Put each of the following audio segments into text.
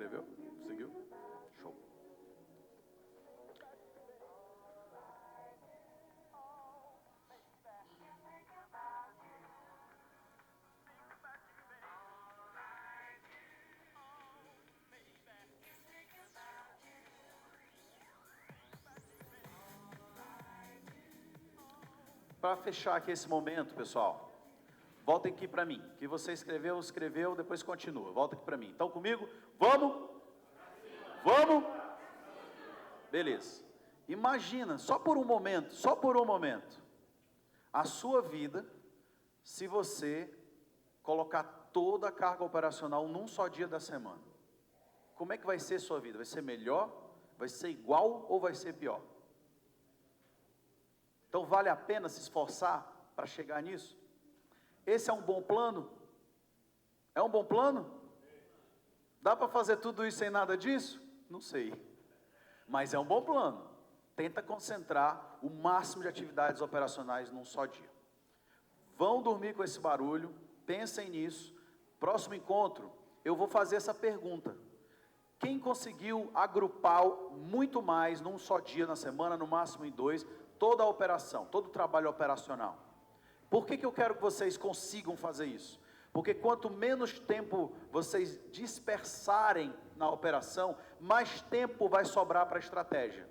Escreveu? Conseguiu? Show. Para fechar aqui esse momento, pessoal, voltem aqui para mim. O que você escreveu, escreveu, depois continua. Volta aqui para mim. Estão comigo? Vamos? Vamos? Beleza. Imagina, só por um momento, a sua vida, se você colocar toda a carga operacional num só dia da semana. Como é que vai ser a sua vida? Vai ser melhor? Vai ser igual ou vai ser pior? Então vale a pena se esforçar para chegar nisso? Esse é um bom plano? É um bom plano? Dá para fazer tudo isso sem nada disso? Não sei. Mas é um bom plano. Tenta concentrar o máximo de atividades operacionais num só dia. Vão dormir com esse barulho, pensem nisso. Próximo encontro, eu vou fazer essa pergunta. Quem conseguiu agrupar muito mais num só dia na semana, no máximo em 2, toda a operação, todo o trabalho operacional? Por que eu quero que vocês consigam fazer isso? Porque quanto menos tempo vocês dispersarem na operação, mais tempo vai sobrar para a estratégia.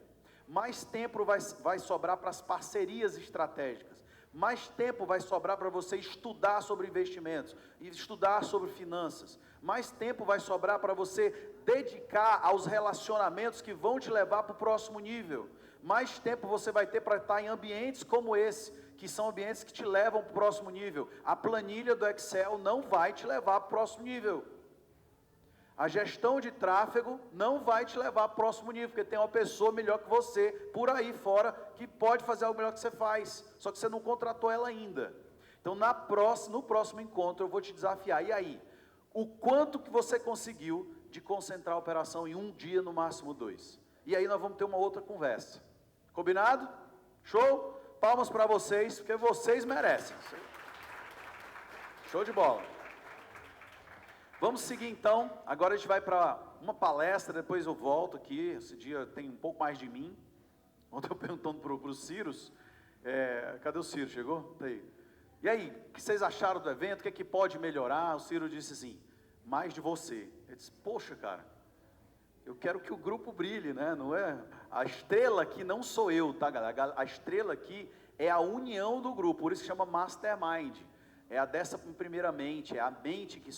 Mais tempo vai sobrar para as parcerias estratégicas. Mais tempo vai sobrar para você estudar sobre investimentos, estudar sobre finanças. Mais tempo vai sobrar para você dedicar aos relacionamentos que vão te levar para o próximo nível. Mais tempo você vai ter para estar em ambientes como esse, que são ambientes que te levam para o próximo nível. A planilha do Excel não vai te levar para o próximo nível. A gestão de tráfego não vai te levar para o próximo nível, porque tem uma pessoa melhor que você, por aí fora, que pode fazer algo melhor que você faz, só que você não contratou ela ainda. Então no próximo encontro eu vou te desafiar, e aí? O quanto que você conseguiu de concentrar a operação em um dia, no máximo 2? E aí nós vamos ter uma outra conversa. Combinado? Show? Palmas para vocês, porque vocês merecem. Show de bola. Vamos seguir então. Agora a gente vai para uma palestra, depois eu volto aqui. Esse dia tem um pouco mais de mim. Ontem eu perguntando para o Cyrus, cadê o Ciro? Chegou? Tá aí. E aí, o que vocês acharam do evento? O que é que pode melhorar? O Ciro disse assim, mais de você. Eu disse, poxa, cara, eu quero que o grupo brilhe, né? Não é? A estrela aqui não sou eu, tá, galera? A estrela aqui é a união do grupo, por isso que chama Mastermind. É a dessa primeiramente, é a mente que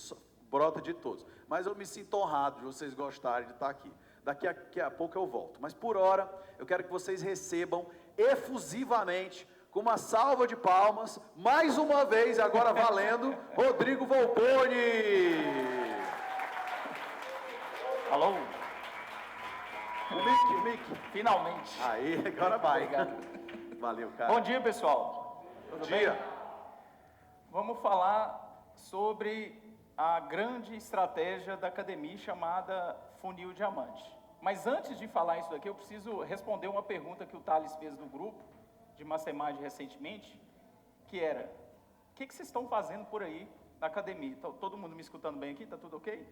brota de todos. Mas eu me sinto honrado de vocês gostarem de estar aqui. Daqui a pouco eu volto. Mas por hora, eu quero que vocês recebam efusivamente, com uma salva de palmas, mais uma vez, agora valendo, Rodrigo Volponi. Alô? O Mic. Finalmente. Aí, agora vai. Obrigado. Valeu, cara. Bom dia, pessoal. Bom dia. Vamos falar sobre a grande estratégia da academia chamada Funil Diamante. Mas antes de falar isso daqui, eu preciso responder uma pergunta que o Thales fez no grupo de Mastermind recentemente, que era, o que vocês estão fazendo por aí na academia? Tá todo mundo me escutando bem aqui? Tá tudo ok?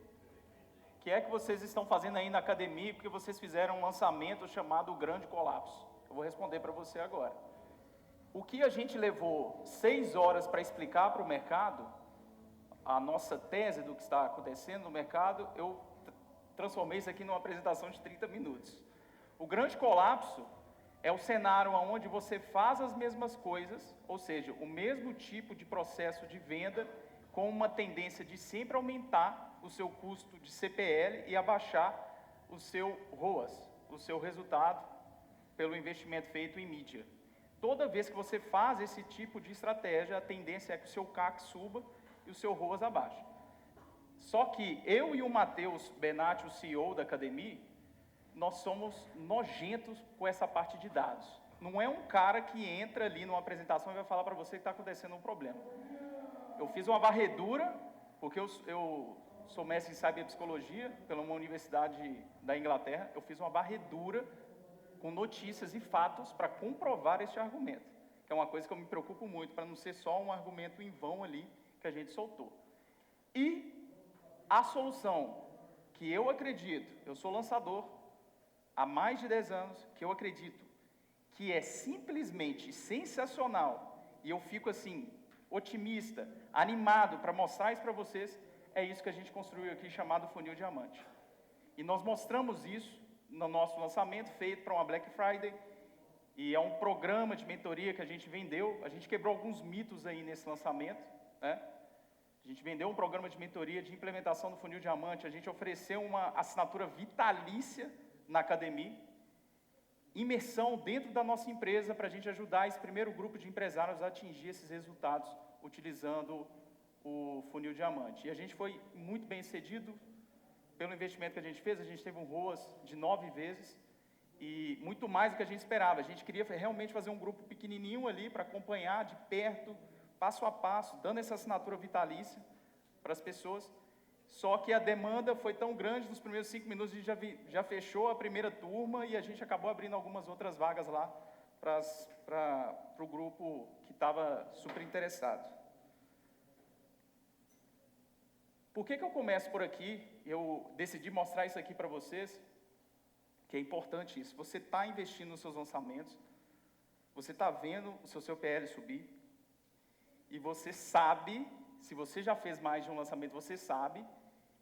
O que é que vocês estão fazendo aí na academia, porque vocês fizeram um lançamento chamado O Grande Colapso? Eu vou responder para você agora. O que a gente levou 6 horas para explicar para o mercado, a nossa tese do que está acontecendo no mercado, eu transformei isso aqui numa apresentação de 30 minutos. O Grande Colapso é o cenário onde você faz as mesmas coisas, ou seja, o mesmo tipo de processo de venda, com uma tendência de sempre aumentar o seu custo de CPL e abaixar o seu ROAS, o seu resultado pelo investimento feito em mídia. Toda vez que você faz esse tipo de estratégia, a tendência é que o seu CAC suba e o seu ROAS abaixe. Só que eu e o Matheus Benatti, o CEO da academia, nós somos nojentos com essa parte de dados. Não é um cara que entra ali numa apresentação e vai falar para você que está acontecendo um problema. Eu fiz uma varredura, porque eu sou mestre em cyberpsicologia pela uma universidade da Inglaterra, eu fiz uma varredura com notícias e fatos para comprovar este argumento, que é uma coisa que eu me preocupo muito, para não ser só um argumento em vão ali que a gente soltou. E a solução que eu acredito, eu sou lançador há mais de 10 anos, que eu acredito que é simplesmente sensacional, e eu fico assim, otimista, animado para mostrar isso para vocês, é isso que a gente construiu aqui, chamado Funil Diamante. E nós mostramos isso no nosso lançamento, feito para uma Black Friday, e é um programa de mentoria que a gente vendeu, a gente quebrou alguns mitos aí nesse lançamento, né? A gente vendeu um programa de mentoria de implementação do Funil Diamante, a gente ofereceu uma assinatura vitalícia na academia, imersão dentro da nossa empresa para a gente ajudar esse primeiro grupo de empresários a atingir esses resultados utilizando o Funil Diamante. E a gente foi muito bem sucedido pelo investimento que a gente fez, a gente teve um ROAS de 9 vezes, e muito mais do que a gente esperava. A gente queria realmente fazer um grupo pequenininho ali para acompanhar de perto, passo a passo, dando essa assinatura vitalícia para as pessoas. Só que a demanda foi tão grande, nos primeiros 5 minutos a gente já fechou a primeira turma e a gente acabou abrindo algumas outras vagas lá para o grupo que estava super interessado. Por que eu começo por aqui? Eu decidi mostrar isso aqui para vocês, que é importante isso. Você está investindo nos seus lançamentos, você está vendo o seu CPL subir, e você sabe, se você já fez mais de um lançamento, você sabe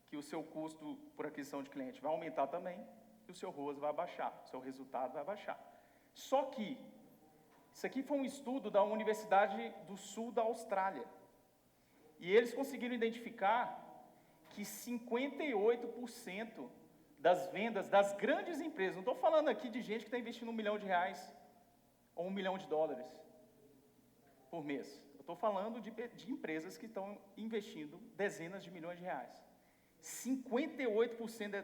que o seu custo por aquisição de cliente vai aumentar também, e o seu ROAS vai baixar, o seu resultado vai baixar. Só que, isso aqui foi um estudo da Universidade do Sul da Austrália, e eles conseguiram identificar que 58% das vendas das grandes empresas, não estou falando aqui de gente que está investindo R$1 milhão ou $1 milhão por mês, eu estou falando de empresas que estão investindo dezenas de milhões de reais. 58%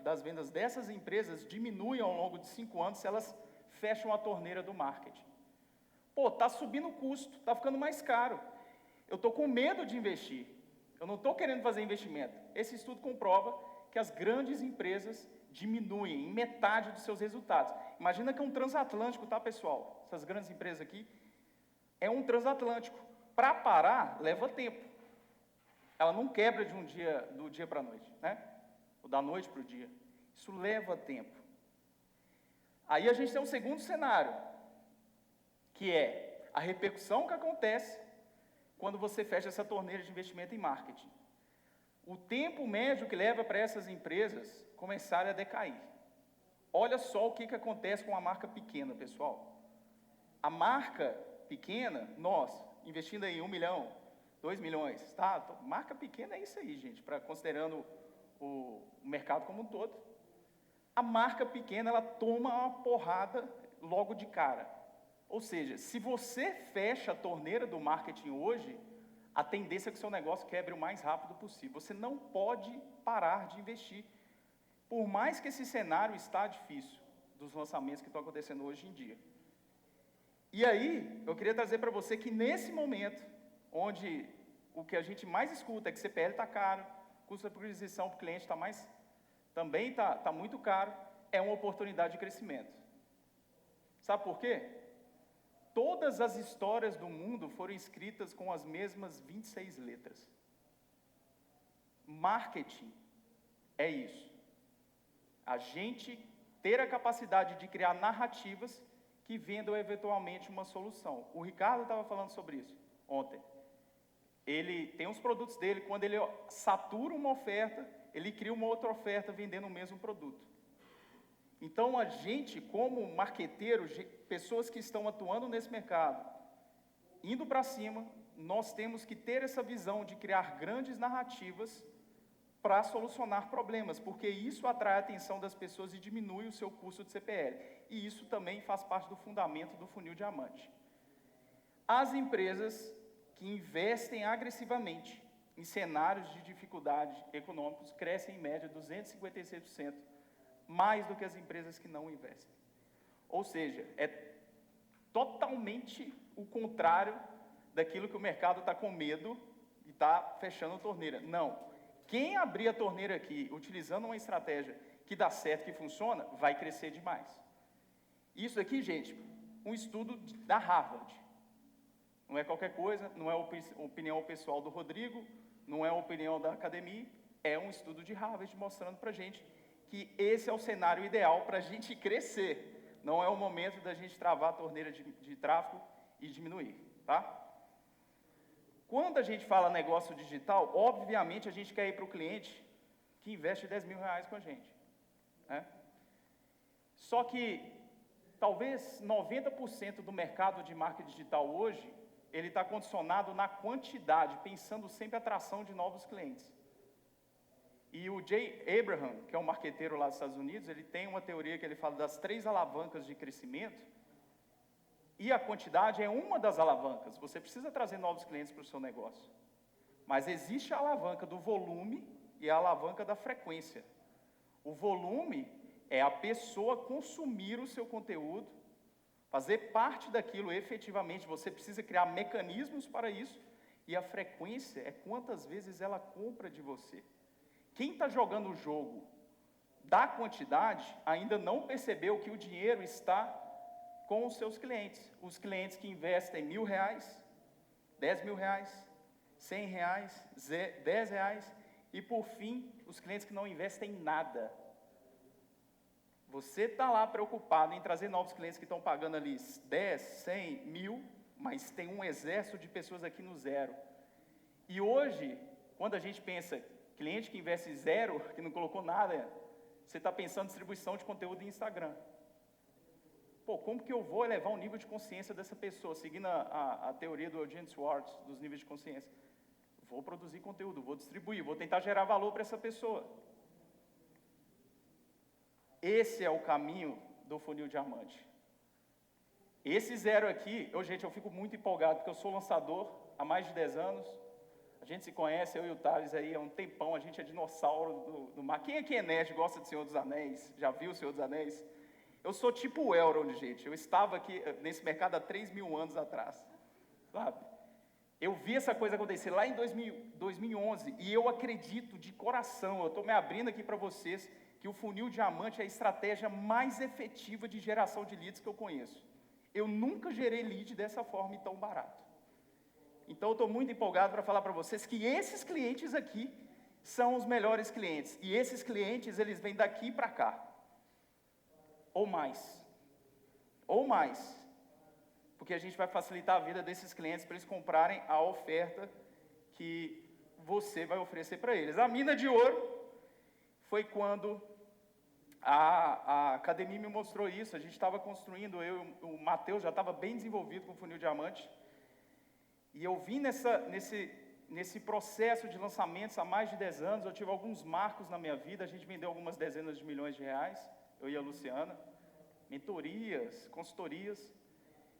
das vendas dessas empresas diminuem ao longo de 5 anos se elas fecham a torneira do marketing. Pô, está subindo o custo, está ficando mais caro, eu estou com medo de investir, eu não estou querendo fazer investimento. Esse estudo comprova que as grandes empresas diminuem em metade dos seus resultados. Imagina que é um transatlântico, tá, pessoal? Essas grandes empresas aqui, é um transatlântico. Para parar, leva tempo. Ela não quebra do dia para a noite, né? Ou da noite para o dia. Isso leva tempo. Aí a gente tem um segundo cenário, que é a repercussão que acontece quando você fecha essa torneira de investimento em marketing. O tempo médio que leva para essas empresas começarem a decair. Olha só o que acontece com a marca pequena, pessoal. A marca pequena, nós, investindo aí 1 milhão, 2 milhões, tá? Marca pequena é isso aí, gente, considerando o mercado como um todo. A marca pequena, ela toma uma porrada logo de cara. Ou seja, se você fecha a torneira do marketing hoje, a tendência é que o seu negócio quebre o mais rápido possível. Você não pode parar de investir. Por mais que esse cenário está difícil, dos lançamentos que estão acontecendo hoje em dia. E aí, eu queria trazer para você que nesse momento, onde o que a gente mais escuta é que CPL está caro, custo de aquisição para o cliente também está muito caro, é uma oportunidade de crescimento. Sabe por quê? Todas as histórias do mundo foram escritas com as mesmas 26 letras. Marketing é isso. A gente ter a capacidade de criar narrativas que vendam eventualmente uma solução. O Ricardo estava falando sobre isso ontem. Ele tem os produtos dele, quando ele satura uma oferta, ele cria uma outra oferta vendendo o mesmo produto. Então, a gente, como marqueteiro, pessoas que estão atuando nesse mercado, indo para cima, nós temos que ter essa visão de criar grandes narrativas para solucionar problemas, porque isso atrai a atenção das pessoas e diminui o seu custo de CPL. E isso também faz parte do fundamento do Funil Diamante. As empresas que investem agressivamente em cenários de dificuldade econômicos crescem em média 256%, mais do que as empresas que não investem. Ou seja, é totalmente o contrário daquilo que o mercado está com medo e está fechando a torneira. Não. Quem abrir a torneira aqui, utilizando uma estratégia que dá certo, que funciona, vai crescer demais. Isso aqui, gente, um estudo da Harvard. Não é qualquer coisa, não é opinião pessoal do Rodrigo, não é opinião da academia, É um estudo de Harvard mostrando para a gente que esse é o cenário ideal para a gente crescer. Não é o momento da gente travar a torneira de tráfego e diminuir, tá? Quando a gente fala negócio digital, obviamente a gente quer ir para o cliente que investe R$10.000 com a gente, né? Só que talvez 90% do mercado de marketing digital hoje, ele está condicionado na quantidade, pensando sempre em atração de novos clientes. E o Jay Abraham, que é um marqueteiro lá dos Estados Unidos, ele tem uma teoria que ele fala das 3 alavancas de crescimento, e a quantidade é uma das alavancas. Você precisa trazer novos clientes para o seu negócio. Mas existe a alavanca do volume e a alavanca da frequência. O volume é a pessoa consumir o seu conteúdo, fazer parte daquilo efetivamente. Você precisa criar mecanismos para isso. E a frequência é quantas vezes ela compra de você. Quem está jogando o jogo da quantidade ainda não percebeu que o dinheiro está com os seus clientes. Os clientes que investem R$1.000, R$10.000, R$100, R$10, e por fim, os clientes que não investem em nada. Você está lá preocupado em trazer novos clientes que estão pagando ali 10, 100, 1.000, mas tem um exército de pessoas aqui no zero. E hoje, quando a gente pensa cliente que investe 0, que não colocou nada, você está pensando em distribuição de conteúdo em Instagram. Pô, como que eu vou elevar o nível de consciência dessa pessoa, seguindo a teoria do Eugene Schwartz, dos níveis de consciência? Vou produzir conteúdo, vou distribuir, vou tentar gerar valor para essa pessoa. Esse é o caminho do funil diamante. Esse 0 aqui, gente, eu fico muito empolgado, porque eu sou lançador há mais de 10 anos, a gente se conhece, eu e o Thales aí há um tempão, a gente é dinossauro do mar. Quem aqui é nerd, gosta de Senhor dos Anéis? Já viu o Senhor dos Anéis? Eu sou tipo o Elrond, gente. Eu estava aqui nesse mercado há 3.000 anos atrás, sabe? Eu vi essa coisa acontecer lá em 2011 e eu acredito de coração, eu estou me abrindo aqui para vocês, que o funil diamante é a estratégia mais efetiva de geração de leads que eu conheço. Eu nunca gerei lead dessa forma e tão barato. Então eu estou muito empolgado para falar para vocês que esses clientes aqui são os melhores clientes. E esses clientes, eles vêm daqui para cá. Ou mais. Ou mais. Porque a gente vai facilitar a vida desses clientes para eles comprarem a oferta que você vai oferecer para eles. A mina de ouro foi quando a academia me mostrou isso. A gente estava construindo, eu e o Matheus já estava bem desenvolvido com o funil diamante. E eu vim nesse processo de lançamentos há mais de 10 anos, eu tive alguns marcos na minha vida, a gente vendeu algumas dezenas de milhões de reais, eu e a Luciana, mentorias, consultorias.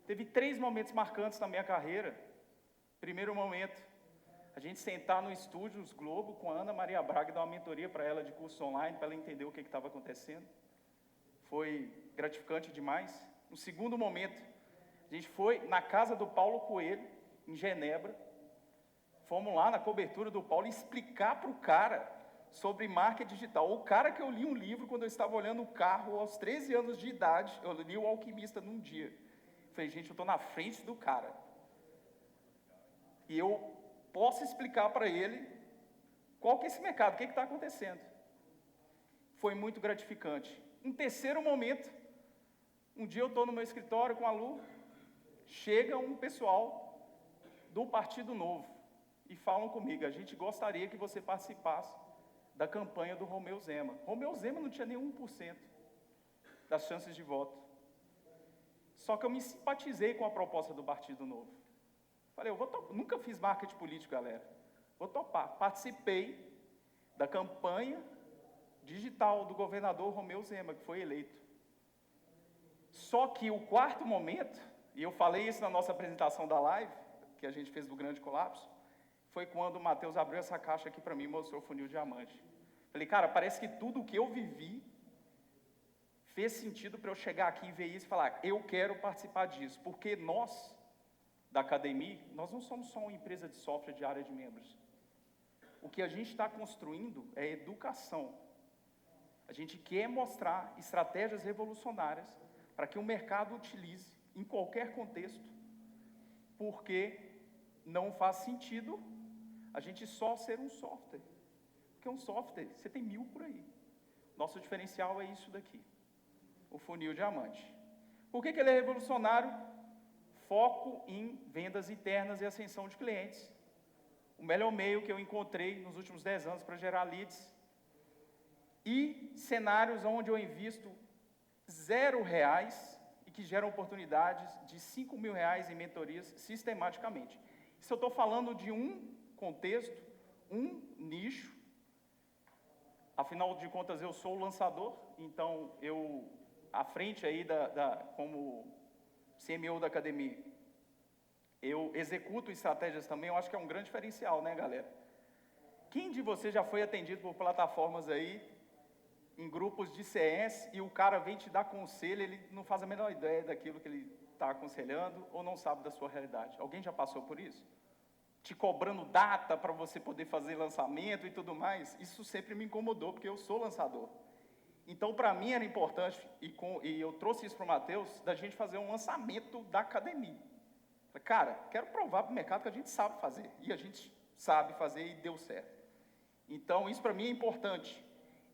Teve 3 momentos marcantes na minha carreira. Primeiro momento, a gente sentar no estúdio, os Globo, com a Ana Maria Braga e dar uma mentoria para ela de curso online, para ela entender o que estava acontecendo. Foi gratificante demais. No segundo momento, a gente foi na casa do Paulo Coelho, em Genebra, fomos lá na cobertura do Paulo explicar para o cara sobre marketing digital. O cara que eu li um livro quando eu estava olhando o carro aos 13 anos de idade, eu li O Alquimista num dia. Falei, gente, eu estou na frente do cara. E eu posso explicar para ele qual que é esse mercado, o que está acontecendo. Foi muito gratificante. Um terceiro momento, um dia eu estou no meu escritório com a Lu, chega um pessoal do Partido Novo e falam comigo, a gente gostaria que você participasse da campanha do Romeu Zema. Romeu Zema não tinha nem 1% das chances de voto. Só que eu me simpatizei com a proposta do Partido Novo. Falei, nunca fiz marketing político, galera. Vou topar. Participei da campanha digital do governador Romeu Zema, que foi eleito. Só que o quarto momento, e eu falei isso na nossa apresentação da live, que a gente fez do grande colapso, foi quando o Matheus abriu essa caixa aqui para mim e mostrou o funil diamante. Falei, cara, parece que tudo o que eu vivi fez sentido para eu chegar aqui e ver isso e falar, eu quero participar disso, porque nós, da academia, nós não somos só uma empresa de software de área de membros. O que a gente está construindo é educação. A gente quer mostrar estratégias revolucionárias para que o mercado utilize em qualquer contexto, porque não faz sentido a gente só ser um software. Porque um software, você tem 1000 por aí. Nosso diferencial é isso daqui, o funil diamante. Por que ele é revolucionário? Foco em vendas internas e ascensão de clientes. O melhor meio que eu encontrei nos últimos 10 anos para gerar leads. E cenários onde eu invisto R$0 e que geram oportunidades de R$5.000 em mentorias sistematicamente. Isso eu estou falando de um contexto, um nicho. Afinal de contas, eu sou o lançador, então eu, à frente aí como CMO da academia, eu executo estratégias também, eu acho que é um grande diferencial, né, galera? Quem de vocês já foi atendido por plataformas aí, em grupos de CS, e o cara vem te dar conselho, ele não faz a menor ideia daquilo que ele está aconselhando, ou não sabe da sua realidade? Alguém já passou por isso? Te cobrando data para você poder fazer lançamento e tudo mais? Isso sempre me incomodou, porque eu sou lançador. Então, para mim era importante, e eu trouxe isso para o Matheus, da gente fazer um lançamento da academia. Cara, quero provar para o mercado que a gente sabe fazer, e a gente sabe fazer e deu certo. Então, isso para mim é importante.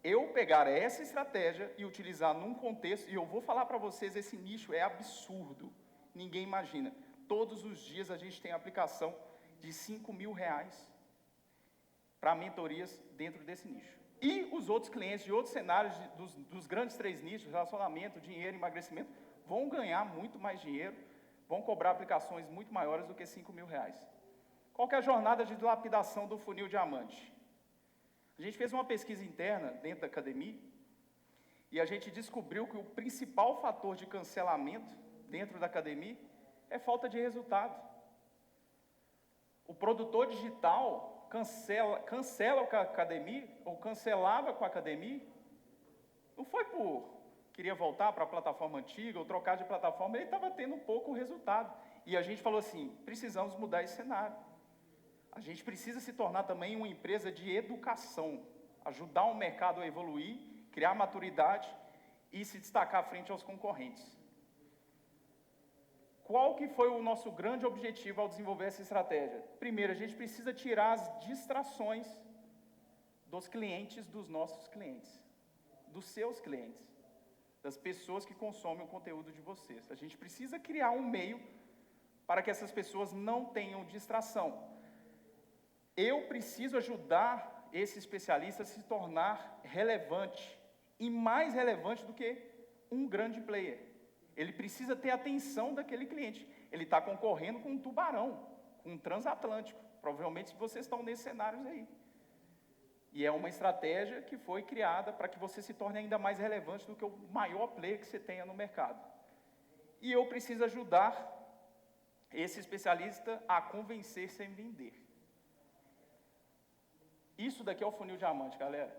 Eu pegar essa estratégia e utilizar num contexto, e eu vou falar para vocês, esse nicho é absurdo, ninguém imagina. Todos os dias a gente tem aplicação de R$5.000 para mentorias dentro desse nicho. E os outros clientes de outros cenários, dos grandes 3 nichos, relacionamento, dinheiro, emagrecimento, vão ganhar muito mais dinheiro, vão cobrar aplicações muito maiores do que R$5.000. Qual que é a jornada de lapidação do funil diamante? A gente fez uma pesquisa interna dentro da academia e a gente descobriu que o principal fator de cancelamento dentro da academia é falta de resultado. O produtor digital cancela com a academia, ou cancelava com a academia, não foi queria voltar para a plataforma antiga, ou trocar de plataforma, ele estava tendo pouco resultado. E a gente falou assim, precisamos mudar esse cenário. A gente precisa se tornar também uma empresa de educação, ajudar o mercado a evoluir, criar maturidade e se destacar frente aos concorrentes. Qual que foi o nosso grande objetivo ao desenvolver essa estratégia? Primeiro, a gente precisa tirar as distrações dos clientes dos nossos clientes, dos seus clientes, das pessoas que consomem o conteúdo de vocês. A gente precisa criar um meio para que essas pessoas não tenham distração. Eu preciso ajudar esse especialista a se tornar relevante, e mais relevante do que um grande player. Ele precisa ter a atenção daquele cliente. Ele está concorrendo com um tubarão, com um transatlântico. Provavelmente vocês estão nesses cenários aí. E é uma estratégia que foi criada para que você se torne ainda mais relevante do que o maior player que você tenha no mercado. E eu preciso ajudar esse especialista a convencer sem vender. Isso daqui é o funil diamante, galera.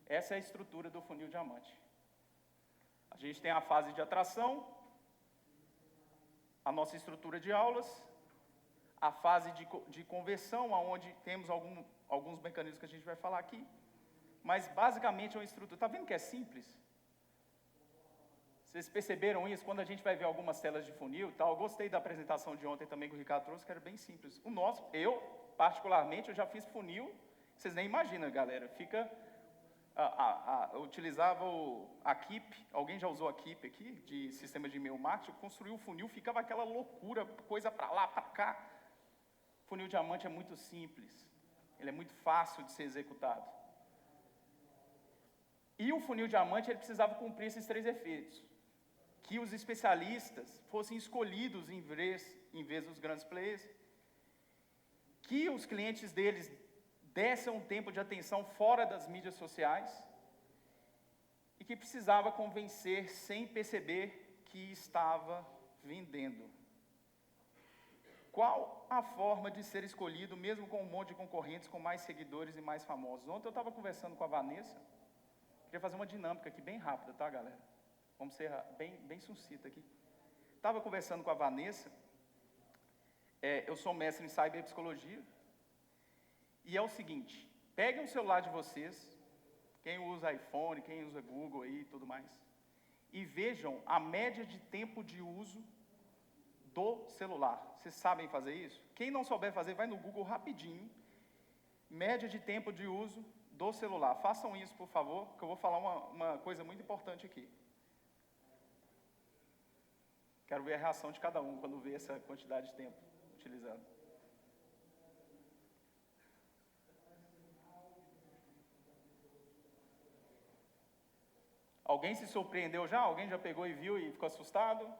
Essa é a estrutura do funil diamante. A gente tem a fase de atração, a nossa estrutura de aulas, a fase de conversão, onde temos alguns mecanismos que a gente vai falar aqui, mas basicamente é uma estrutura. Está vendo que é simples? Vocês perceberam isso quando a gente vai ver algumas telas de funil e tal? Eu gostei da apresentação de ontem também que o Ricardo trouxe, que era bem simples. O nosso, particularmente, eu já fiz funil, vocês nem imaginam, galera. Eu utilizava a Keep, alguém já usou a Keep aqui, de sistema de e-mail marketing? Eu construí o funil, ficava aquela loucura, coisa para lá, para cá. O funil diamante é muito simples, ele é muito fácil de ser executado. E o funil diamante, ele precisava cumprir esses 3 efeitos. Que os especialistas fossem escolhidos em vez dos grandes players, que os clientes deles dessem um tempo de atenção fora das mídias sociais, e que precisava convencer sem perceber que estava vendendo. Qual a forma de ser escolhido, mesmo com um monte de concorrentes, com mais seguidores e mais famosos? Ontem eu estava conversando com a Vanessa, queria fazer uma dinâmica aqui bem rápida, tá, galera? Vamos ser bem sucinta aqui. Estava conversando com a Vanessa, eu sou mestre em cyberpsicologia, e é o seguinte, peguem o celular de vocês, quem usa iPhone, quem usa Google aí e tudo mais, e vejam a média de tempo de uso do celular. Vocês sabem fazer isso? Quem não souber fazer, vai no Google rapidinho, média de tempo de uso do celular. Façam isso, por favor, que eu vou falar uma coisa muito importante aqui. Quero ver a reação de cada um quando vê essa quantidade de tempo utilizado. Alguém se surpreendeu já? Alguém já pegou e viu e ficou assustado?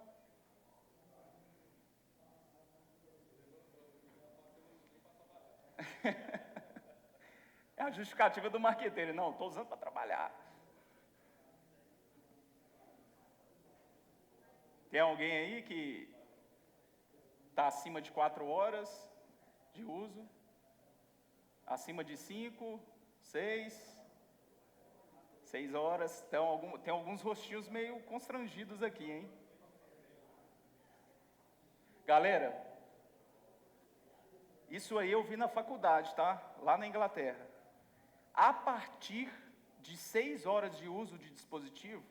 É a justificativa do marqueteiro. Não, estou usando para trabalhar. Tem alguém aí que está acima de 4 horas de uso? Acima de 5, 6 horas? Tem alguns rostinhos meio constrangidos aqui, hein? Galera, isso aí eu vi na faculdade, tá? Lá na Inglaterra. A partir de 6 horas de uso de dispositivo,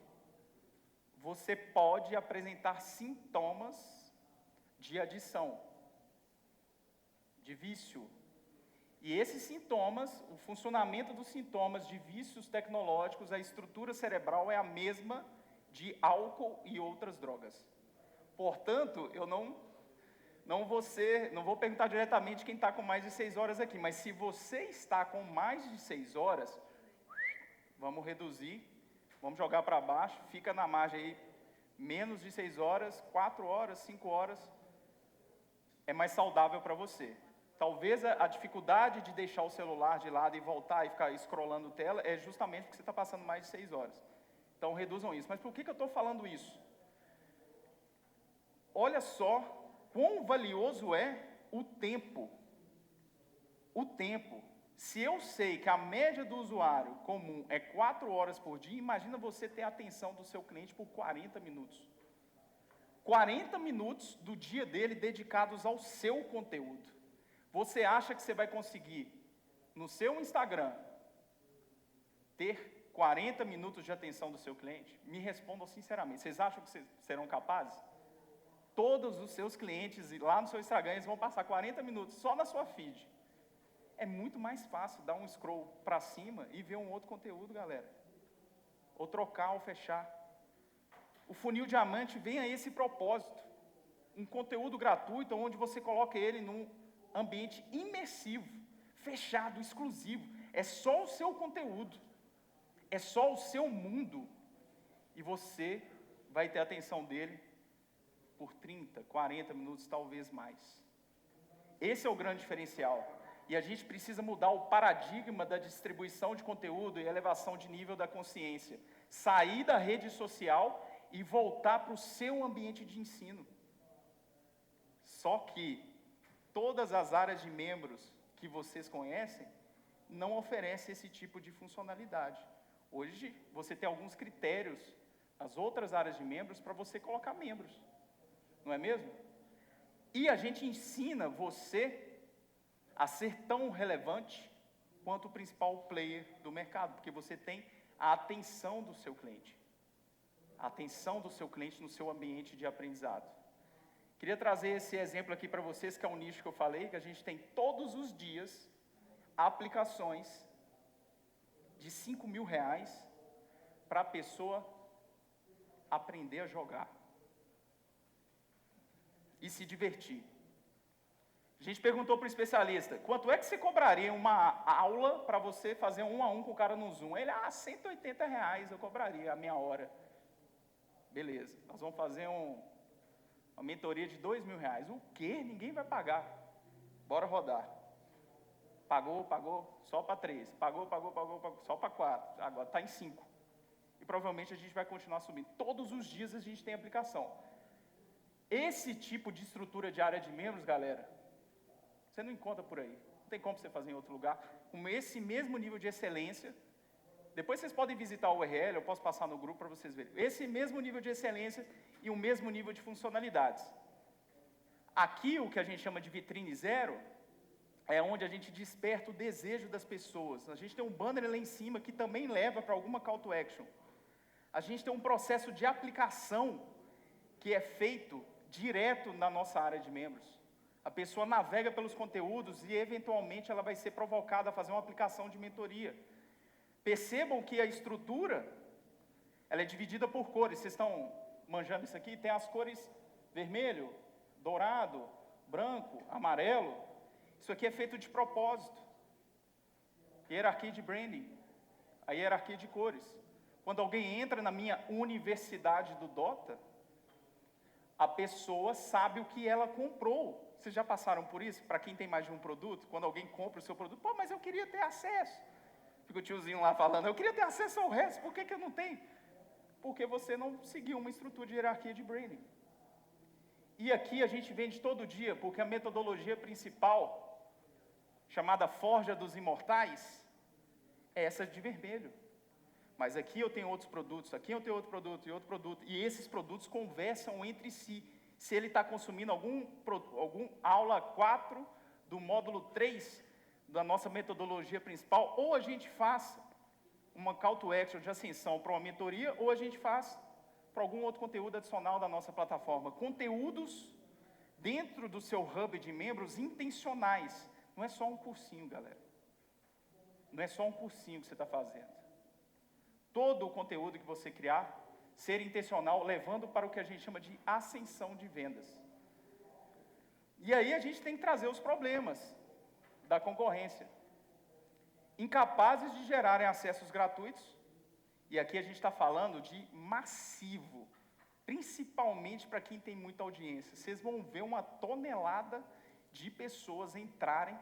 você pode apresentar sintomas de adição, de vício. E esses sintomas, o funcionamento dos sintomas de vícios tecnológicos, a estrutura cerebral é a mesma de álcool e outras drogas. Portanto, eu não vou perguntar diretamente quem está com mais de 6 horas aqui, mas se você está com mais de 6 horas, vamos reduzir, vamos jogar para baixo, fica na margem aí, menos de 6 horas, 4 horas, 5 horas, é mais saudável para você. Talvez a dificuldade de deixar o celular de lado e voltar e ficar scrollando tela é justamente porque você está passando mais de 6 horas. Então reduzam isso. Mas por que eu estou falando isso? Olha só quão valioso é o tempo. O tempo. Se eu sei que a média do usuário comum é 4 horas por dia, imagina você ter a atenção do seu cliente por 40 minutos. 40 minutos do dia dele dedicados ao seu conteúdo. Você acha que você vai conseguir, no seu Instagram, ter 40 minutos de atenção do seu cliente? Me respondam sinceramente. Vocês acham que serão capazes? Todos os seus clientes lá no seu Instagram, eles vão passar 40 minutos só na sua feed. É muito mais fácil dar um scroll para cima e ver um outro conteúdo, galera. Ou trocar ou fechar. O funil diamante vem a esse propósito. Um conteúdo gratuito onde você coloca ele num ambiente imersivo, fechado, exclusivo. É só o seu conteúdo. É só o seu mundo. E você vai ter a atenção dele por 30, 40 minutos, talvez mais. Esse é o grande diferencial. E a gente precisa mudar o paradigma da distribuição de conteúdo e elevação de nível da consciência. Sair da rede social e voltar para o seu ambiente de ensino. Só que todas as áreas de membros que vocês conhecem não oferecem esse tipo de funcionalidade. Hoje você tem alguns critérios, as outras áreas de membros, para você colocar membros. Não é mesmo? E a gente ensina você a ser tão relevante quanto o principal player do mercado, porque você tem a atenção do seu cliente. A atenção do seu cliente no seu ambiente de aprendizado. Queria trazer esse exemplo aqui para vocês, que é um nicho que eu falei, que a gente tem todos os dias aplicações de R$5.000 para a pessoa aprender a jogar e se divertir. A gente perguntou para o especialista, quanto é que você cobraria uma aula para você fazer 1 a 1 com o cara no Zoom? Ele, R$180 eu cobraria a minha hora. Beleza, nós vamos fazer uma mentoria de R$2.000. O quê? Ninguém vai pagar. Bora rodar. Pagou, só para 3. Pagou, só para 4. Agora está em 5. E provavelmente a gente vai continuar subindo. Todos os dias a gente tem aplicação. Esse tipo de estrutura de área de membros, galera, você não encontra por aí. Não tem como você fazer em outro lugar. Com esse mesmo nível de excelência. Depois vocês podem visitar o URL, eu posso passar no grupo para vocês verem. Esse mesmo nível de excelência e o mesmo nível de funcionalidades. Aqui, o que a gente chama de vitrine zero, é onde a gente desperta o desejo das pessoas. A gente tem um banner lá em cima que também leva para alguma call to action. A gente tem um processo de aplicação que é feito direto na nossa área de membros. A pessoa navega pelos conteúdos e, eventualmente, ela vai ser provocada a fazer uma aplicação de mentoria. Percebam que a estrutura, ela é dividida por cores. Vocês estão manjando isso aqui? Tem as cores vermelho, dourado, branco, amarelo. Isso aqui é feito de propósito. Hierarquia de branding, a hierarquia de cores. Quando alguém entra na minha universidade do Dota, a pessoa sabe o que ela comprou. Vocês já passaram por isso? Para quem tem mais de um produto, quando alguém compra o seu produto, pô, mas eu queria ter acesso. Fica o tiozinho lá falando, eu queria ter acesso ao resto, por que eu não tenho? Porque você não seguiu uma estrutura de hierarquia de branding. E aqui a gente vende todo dia, porque a metodologia principal, chamada Forja dos Imortais, é essa de vermelho. Mas aqui eu tenho outros produtos, aqui eu tenho outro produto e outro produto, e esses produtos conversam entre si. Se ele está consumindo algum aula 4 do módulo 3 da nossa metodologia principal, ou a gente faz uma call to action de ascensão para uma mentoria, ou a gente faz para algum outro conteúdo adicional da nossa plataforma. Conteúdos dentro do seu hub de membros intencionais. Não é só um cursinho, galera. Não é só um cursinho que você está fazendo. Todo o conteúdo que você criar, ser intencional, levando para o que a gente chama de ascensão de vendas. E aí a gente tem que trazer os problemas da concorrência. Incapazes de gerarem acessos gratuitos, e aqui a gente está falando de massivo, principalmente para quem tem muita audiência. Vocês vão ver uma tonelada de pessoas entrarem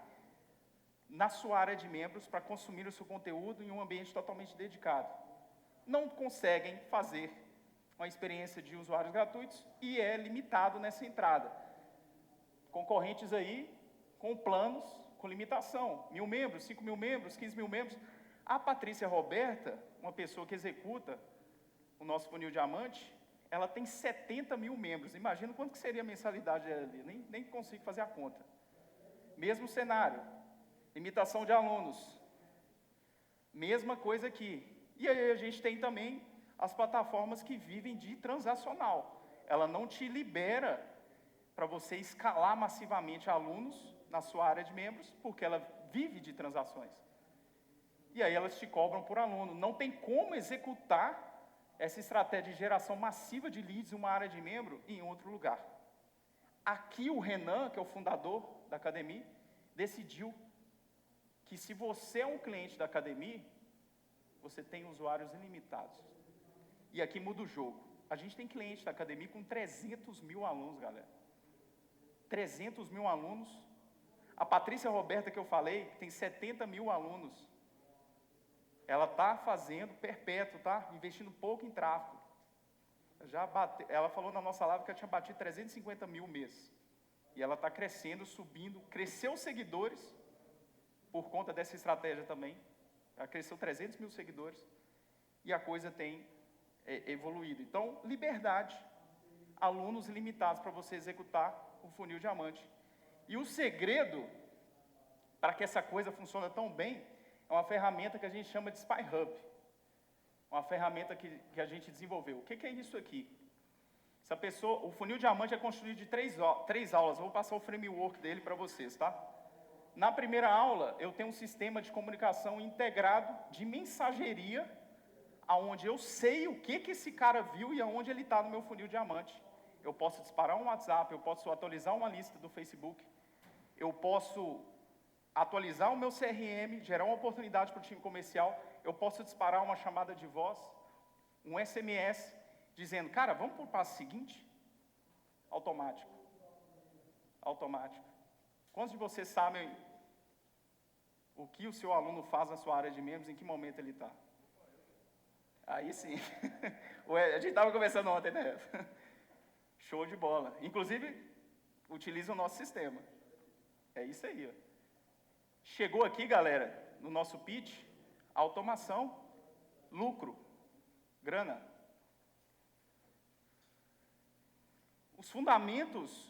na sua área de membros para consumir o seu conteúdo em um ambiente totalmente dedicado. Não conseguem fazer uma experiência de usuários gratuitos e é limitado nessa entrada. Concorrentes aí com planos, com limitação, 1.000 membros, 5.000 membros, 15.000 membros. A Patrícia Roberta, uma pessoa que executa o nosso funil diamante, ela tem 70.000 membros. Imagina quanto que seria a mensalidade dela ali, nem consigo fazer a conta. Mesmo cenário, limitação de alunos, mesma coisa aqui. E aí a gente tem também as plataformas que vivem de transacional. Ela não te libera para você escalar massivamente alunos na sua área de membros, porque ela vive de transações. E aí elas te cobram por aluno. Não tem como executar essa estratégia de geração massiva de leads em uma área de membro em outro lugar. Aqui o Renan, que é o fundador da academia, decidiu que se você é um cliente da academia, você tem usuários ilimitados. E aqui muda o jogo. A gente tem cliente da academia com 300.000 alunos, galera. 300.000 alunos. A Patrícia Roberta, que eu falei, que tem 70.000 alunos. Ela está fazendo perpétuo, tá? Investindo pouco em tráfego. Ela falou na nossa live que ela tinha batido 350.000 mês. E ela está crescendo, subindo. Cresceu os seguidores, por conta dessa estratégia também. Ela cresceu 300.000 seguidores. E a coisa tem evoluído. Então, liberdade. Alunos ilimitados para você executar o funil diamante. E o segredo, para que essa coisa funcione tão bem, é uma ferramenta que a gente chama de Spy Hub. Uma ferramenta que a gente desenvolveu. O que é isso aqui? Essa pessoa, o funil diamante é construído de três aulas. Eu vou passar o framework dele para vocês, tá? Na primeira aula, eu tenho um sistema de comunicação integrado de mensageria, aonde eu sei o que esse cara viu e aonde ele está no meu funil diamante. Eu posso disparar um WhatsApp, eu posso atualizar uma lista do Facebook, eu posso atualizar o meu CRM, gerar uma oportunidade para o time comercial, eu posso disparar uma chamada de voz, um SMS, dizendo, cara, vamos para o passo seguinte? Automático. Automático. Quantos de vocês sabem o que o seu aluno faz na sua área de membros, em que momento ele está? Aí sim. A gente estava conversando ontem, né? Show de bola. Inclusive, utiliza o nosso sistema. É isso aí, ó. Chegou aqui, galera, no nosso pitch, automação, lucro, grana. Os fundamentos